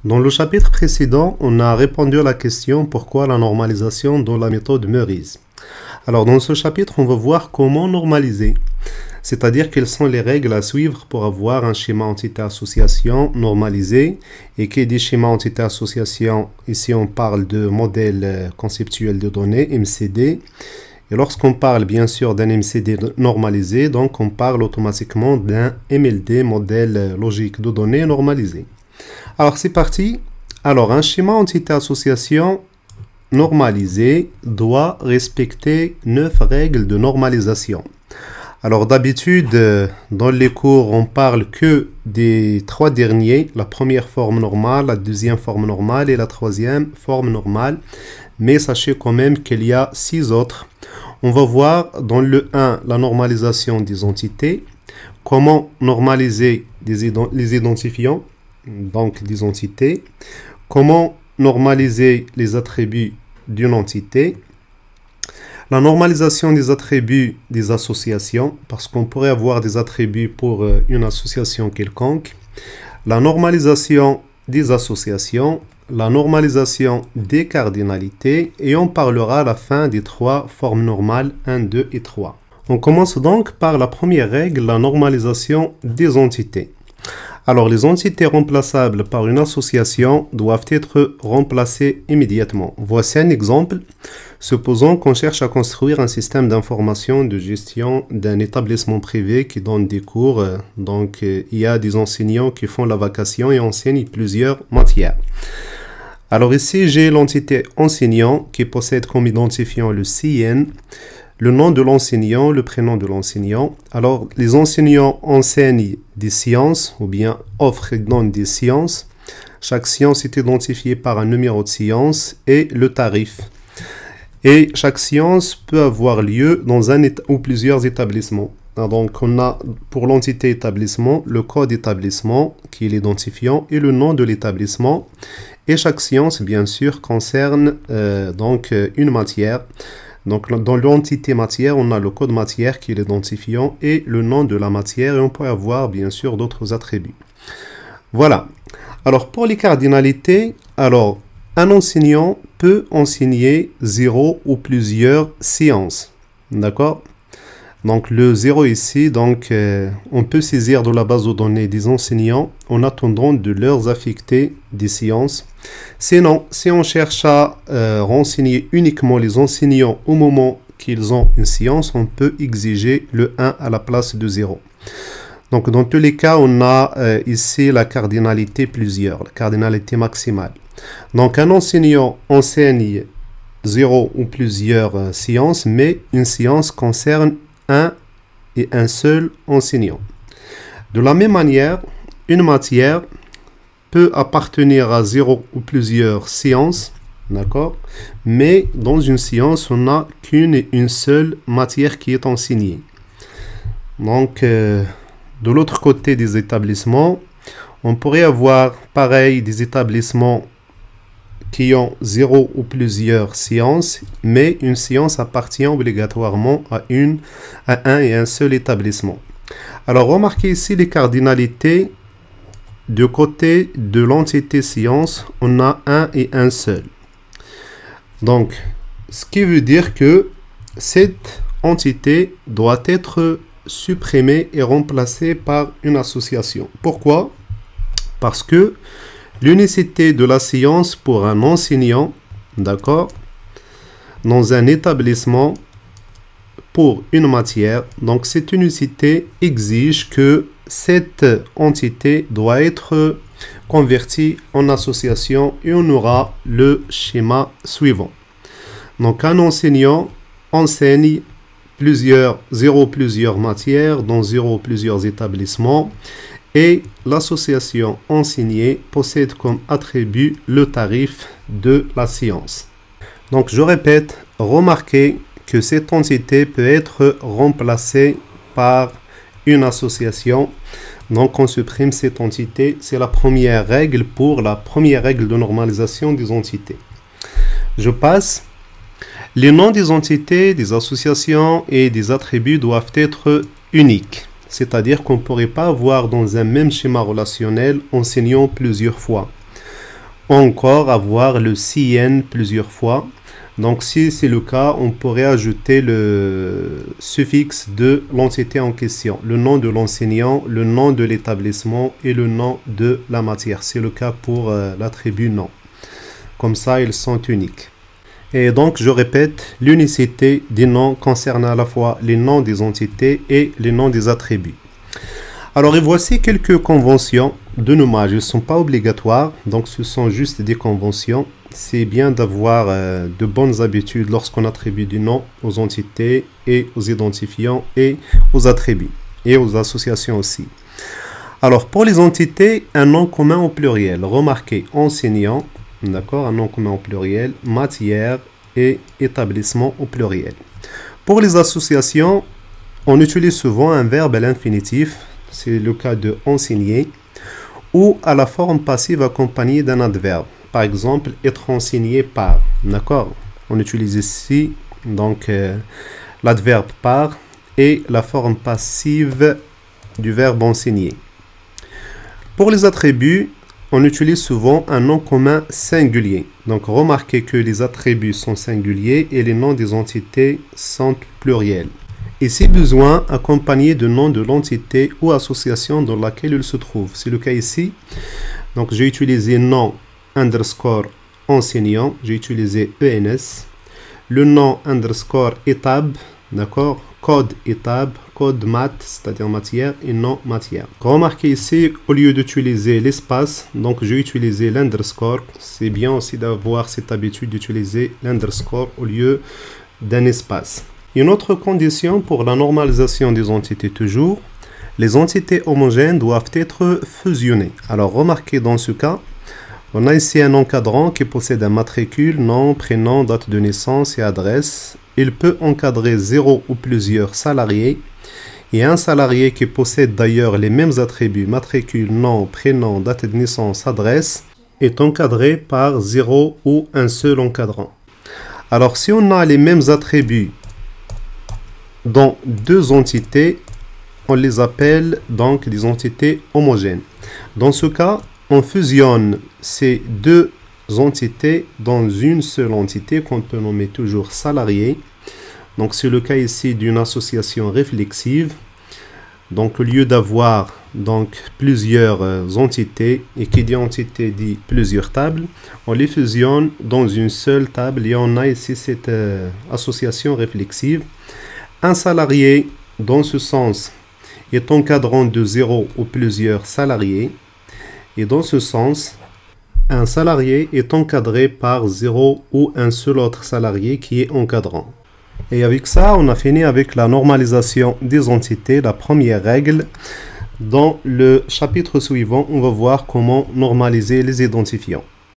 Dans le chapitre précédent, on a répondu à la question pourquoi la normalisation dans la méthode Meurice. Alors dans ce chapitre, on va voir comment normaliser, c'est-à-dire quelles sont les règles à suivre pour avoir un schéma entité-association normalisé. Et qui dit schéma entité-association, ici on parle de modèle conceptuel de données, MCD. Et lorsqu'on parle bien sûr d'un MCD normalisé, donc on parle automatiquement d'un MLD, modèle logique de données normalisé. Alors c'est parti. Alors un schéma entité-association normalisé doit respecter 9 règles de normalisation. Alors d'habitude, dans les cours, on parle que des 3 derniers, la première forme normale, la deuxième forme normale et la troisième forme normale. Mais sachez quand même qu'il y a 6 autres. On va voir dans le 1 la normalisation des entités, comment normaliser les identifiants, donc des entités, comment normaliser les attributs d'une entité, la normalisation des attributs des associations, parce qu'on pourrait avoir des attributs pour une association quelconque, la normalisation des associations, la normalisation des cardinalités, et on parlera à la fin des 3 formes normales 1, 2 et 3. On commence donc par la première règle, la normalisation des entités. Alors les entités remplaçables par une association doivent être remplacées immédiatement. Voici un exemple. Supposons qu'on cherche à construire un système d'information de gestion d'un établissement privé qui donne des cours. Donc il y a des enseignants qui font la vacation et enseignent plusieurs matières. Alors ici j'ai l'entité enseignant qui possède comme identifiant le CN, le nom de l'enseignant, le prénom de l'enseignant. Alors, les enseignants enseignent des sciences ou bien offrent et donnent des sciences. Chaque science est identifiée par un numéro de science et le tarif. Et chaque science peut avoir lieu dans un ou plusieurs établissements. Donc, on a pour l'entité établissement le code établissement qui est l'identifiant et le nom de l'établissement. Et chaque science, bien sûr, concerne donc une matière. Donc, dans l'entité matière, on a le code matière qui est l'identifiant et le nom de la matière. Et on peut avoir, bien sûr, d'autres attributs. Voilà. Alors, pour les cardinalités, alors, un enseignant peut enseigner 0 ou plusieurs sciences. D'accord? Donc, le 0 ici, donc, on peut saisir de la base de données des enseignants en attendant de leur affecter des sciences. Sinon, si on cherche à renseigner uniquement les enseignants au moment qu'ils ont une science, on peut exiger le 1 à la place de 0. Donc, dans tous les cas, on a ici la cardinalité plusieurs, la cardinalité maximale. Donc, un enseignant enseigne 0 ou plusieurs sciences, mais une science concerne un et un seul enseignant. De la même manière, une matière peut appartenir à 0 ou plusieurs sciences, d'accord? Mais dans une science, on n'a qu'une et une seule matière qui est enseignée. Donc, de l'autre côté des établissements, on pourrait avoir pareil des établissements qui ont 0 ou plusieurs sciences, mais une science appartient obligatoirement à un et un seul établissement. Alors, remarquez ici les cardinalités. Du côté de l'entité science, on a un et un seul. Donc, ce qui veut dire que cette entité doit être supprimée et remplacée par une association. Pourquoi? Parce que l'unicité de la science pour un enseignant, d'accord, dans un établissement pour une matière, donc cette unicité exige que cette entité doit être convertie en association et on aura le schéma suivant. Donc un enseignant enseigne 0 plusieurs matières dans 0 plusieurs établissements et l'association enseignée possède comme attribut le tarif de la science. Donc je répète, remarquez que cette entité peut être remplacée par une association. Donc on supprime cette entité. C'est la première règle pour la première règle de normalisation des entités. Je passe. Les noms des entités, des associations et des attributs doivent être uniques. C'est-à-dire qu'on ne pourrait pas avoir dans un même schéma relationnel enseignant plusieurs fois. ou encore avoir le CN plusieurs fois. Donc si c'est le cas, on pourrait ajouter le suffixe de l'entité en question, le nom de l'enseignant, le nom de l'établissement et le nom de la matière. C'est le cas pour l'attribut nom. Comme ça, ils sont uniques. Et donc, je répète, l'unicité des noms concerne à la fois les noms des entités et les noms des attributs. Alors, et voici quelques conventions de nommage. Elles ne sont pas obligatoires, donc ce sont juste des conventions. C'est bien d'avoir de bonnes habitudes lorsqu'on attribue du nom aux entités et aux identifiants et aux attributs et aux associations aussi. Alors, pour les entités, un nom commun au pluriel. Remarquez, enseignant, d'accord, un nom commun au pluriel, matière et établissement au pluriel. Pour les associations, on utilise souvent un verbe à l'infinitif, c'est le cas de enseigner, ou à la forme passive accompagnée d'un adverbe. Par exemple, être enseigné par, d'accord? On utilise ici donc l'adverbe par et la forme passive du verbe enseigner. Pour les attributs, on utilise souvent un nom commun singulier. Donc, remarquez que les attributs sont singuliers et les noms des entités sont pluriels. Et si besoin, accompagné de nom de l'entité ou association dans laquelle il se trouve. C'est le cas ici. Donc, j'ai utilisé nom underscore enseignant. J'ai utilisé ENS. Le nom underscore étape, d'accord, code étape, code maths, c'est-à-dire matière et non matière. Remarquez ici, au lieu d'utiliser l'espace, donc j'ai utilisé l'underscore. C'est bien aussi d'avoir cette habitude d'utiliser l'underscore au lieu d'un espace. Une autre condition pour la normalisation des entités toujours, les entités homogènes doivent être fusionnées. Alors remarquez dans ce cas, on a ici un encadrant qui possède un matricule, nom, prénom, date de naissance et adresse. Il peut encadrer 0 ou plusieurs salariés. Et un salarié qui possède d'ailleurs les mêmes attributs, matricule, nom, prénom, date de naissance, adresse, est encadré par 0 ou un seul encadrant. Alors si on a les mêmes attributs dans deux entités, on les appelle donc des entités homogènes. Dans ce cas, on fusionne ces deux entités dans une seule entité qu'on peut nommer toujours salarié. Donc c'est le cas ici d'une association réflexive. Donc au lieu d'avoir donc plusieurs entités, et qui dit entité dit plusieurs tables, on les fusionne dans une seule table et on a ici cette association réflexive. Un salarié dans ce sens est encadrant de 0 ou plusieurs salariés. Et dans ce sens, un salarié est encadré par 0 ou un seul autre salarié qui est encadrant. Et avec ça, on a fini avec la normalisation des entités, la première règle. Dans le chapitre suivant, on va voir comment normaliser les identifiants.